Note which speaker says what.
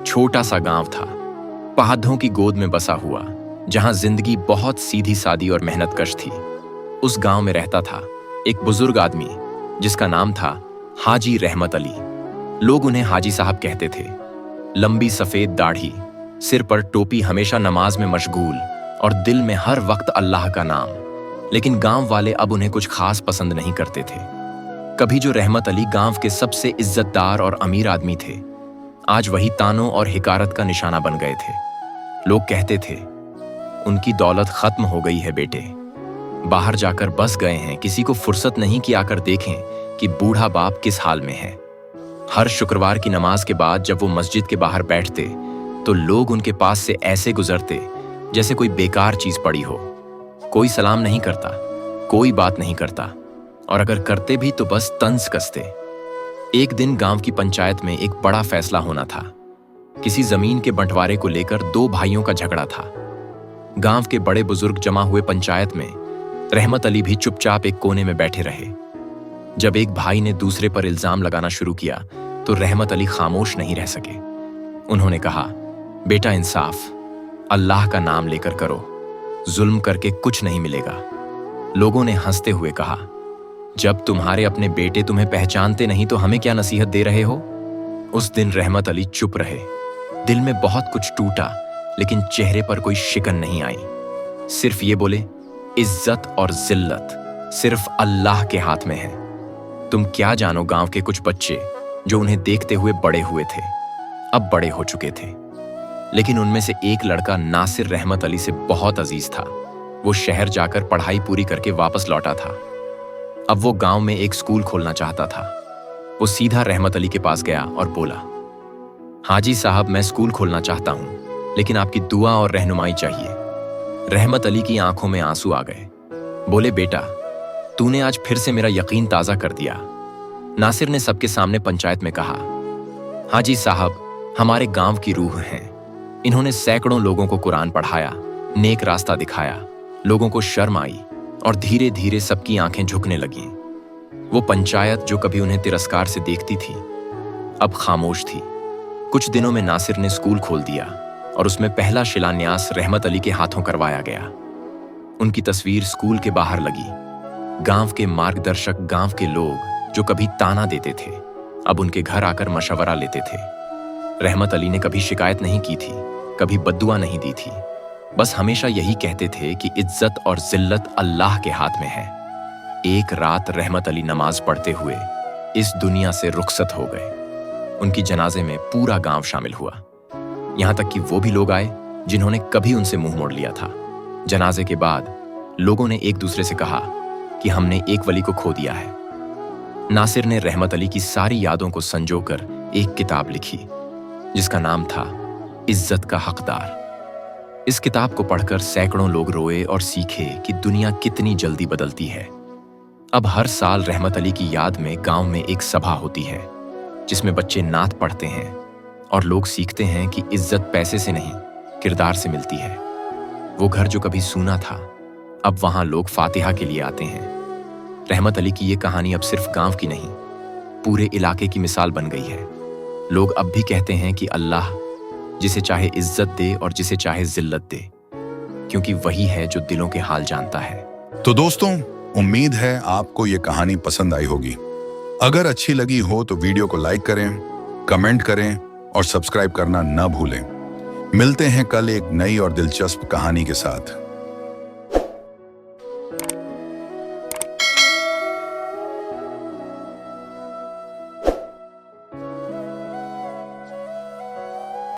Speaker 1: छोटा सा गांव था, पहाड़ों की गोद में बसा हुआ, जहां जिंदगी बहुत सीधी सादी और मेहनतकश थी। उस गांव में रहता था एक बुजुर्ग आदमी जिसका नाम था हाजी रहमत अली। लोग उन्हें हाजी साहब कहते थे। लंबी सफेद दाढ़ी, सिर पर टोपी, हमेशा नमाज में मशगूल और दिल में हर वक्त अल्लाह का नाम। लेकिन गांव वाले अब उन्हें कुछ खास पसंद नहीं करते थे। कभी जो रहमत अली गांव के सबसे इज्जतदार और अमीर आदमी थे, आज वही तानों और हिकारत का निशाना बन गए थे। लोग कहते थे, उनकी दौलत खत्म हो गई है बेटे, बाहर जाकर बस गए हैं, किसी को फुर्सत नहीं कि आकर देखें कि बूढ़ा बाप किस हाल में है। हर शुक्रवार की नमाज के बाद जब वो मस्जिद के बाहर बैठते तो लोग उनके पास से ऐसे गुजरते जैसे कोई बेकार चीज पड़ी हो। कोई सलाम नहीं करता, कोई बात नहीं करता, और अगर करते भी तो बस तंज कसते। एक दिन गांव की पंचायत में एक बड़ा फैसला होना था। किसी जमीन के बंटवारे को लेकर दो भाइयों का झगड़ा था। गांव के बड़े बुजुर्ग जमा हुए पंचायत में। रहमत अली भी चुपचाप एक कोने में बैठे रहे। जब एक भाई ने दूसरे पर इल्जाम लगाना शुरू किया तो रहमत अली खामोश नहीं रह सके। उन्होंने कहा, बेटा इंसाफ, अल्लाह का नाम लेकर करो, जुल्म करके कुछ नहीं मिलेगा। लोगों ने हंसते हुए कहा, जब तुम्हारे अपने बेटे तुम्हें पहचानते नहीं तो हमें क्या नसीहत दे रहे हो। उस दिन रहमत अली चुप रहे। दिल में बहुत कुछ टूटा, लेकिन चेहरे पर कोई शिकन नहीं आई। सिर्फ ये बोले, इज्जत और जिल्लत सिर्फ अल्लाह के हाथ में है। तुम क्या जानो गांव के कुछ बच्चे जो उन्हें देखते हुए बड़े हुए थे, अब बड़े हो चुके थे। लेकिन उनमें से एक लड़का नासिर रहमत अली से बहुत अजीज था। वो शहर जाकर पढ़ाई पूरी करके वापस लौटा था। अब वो गांव में एक स्कूल खोलना चाहता था। वो सीधा रहमत अली के पास गया और बोला, हाजी साहब, मैं स्कूल खोलना चाहता हूं, लेकिन आपकी दुआ और रहनुमाई चाहिए। रहमत अली की आंखों में आंसू आ गए। बोले, बेटा, तूने आज फिर से मेरा यकीन ताजा कर दिया। नासिर ने सबके सामने पंचायत में कहा, हाजी साहब हमारे गांव की रूह हैं। इन्होंने सैकड़ों लोगों को कुरान पढ़ाया, नेक रास्ता दिखाया। लोगों को शर्म आई और धीरे धीरे सबकी आंखें झुकने लगीं। वो पंचायत जो कभी उन्हें तिरस्कार से देखती थी, अब खामोश थी। कुछ दिनों में नासिर ने स्कूल खोल दिया और उसमें पहला शिलान्यास रहमत अली के हाथों करवाया गया। उनकी तस्वीर स्कूल के बाहर लगी। गांव के मार्गदर्शक, गांव के लोग जो कभी ताना देते थे, अब उनके घर आकर मशवरा लेते थे। रहमत अली ने कभी शिकायत नहीं की थी, कभी बद्दुआ नहीं दी थी। बस हमेशा यही कहते थे कि इज्जत और जिल्लत अल्लाह के हाथ में है। एक रात रहमत अली नमाज पढ़ते हुए इस दुनिया से रुखसत हो गए। उनकी जनाजे में पूरा गांव शामिल हुआ, यहां तक कि वो भी लोग आए जिन्होंने कभी उनसे मुंह मोड़ लिया था। जनाजे के बाद लोगों ने एक दूसरे से कहा कि हमने एक वली को खो दिया है। नासिर ने रहमत अली की सारी यादों को संजोकर एक किताब लिखी जिसका नाम था इज्जत का हकदार। इस किताब को पढ़कर सैकड़ों लोग रोए और सीखे कि दुनिया कितनी जल्दी बदलती है। अब हर साल रहमत अली की याद में गांव में एक सभा होती है जिसमें बच्चे नात पढ़ते हैं और लोग सीखते हैं कि इज्जत पैसे से नहीं, किरदार से मिलती है। वो घर जो कभी सूना था, अब वहां लोग फातिहा के लिए आते हैं। रहमत अली की ये कहानी अब सिर्फ गांव की नहीं, पूरे इलाके की मिसाल बन गई है। लोग अब भी कहते हैं कि अल्लाह जिसे चाहे इज्जत दे और जिसे चाहे जिल्लत दे, क्योंकि वही है जो दिलों के हाल जानता है।
Speaker 2: तो दोस्तों, उम्मीद है आपको ये कहानी पसंद आई होगी। अगर अच्छी लगी हो तो वीडियो को लाइक करें, कमेंट करें और सब्सक्राइब करना न भूलें। मिलते हैं कल एक नई और दिलचस्प कहानी के साथ।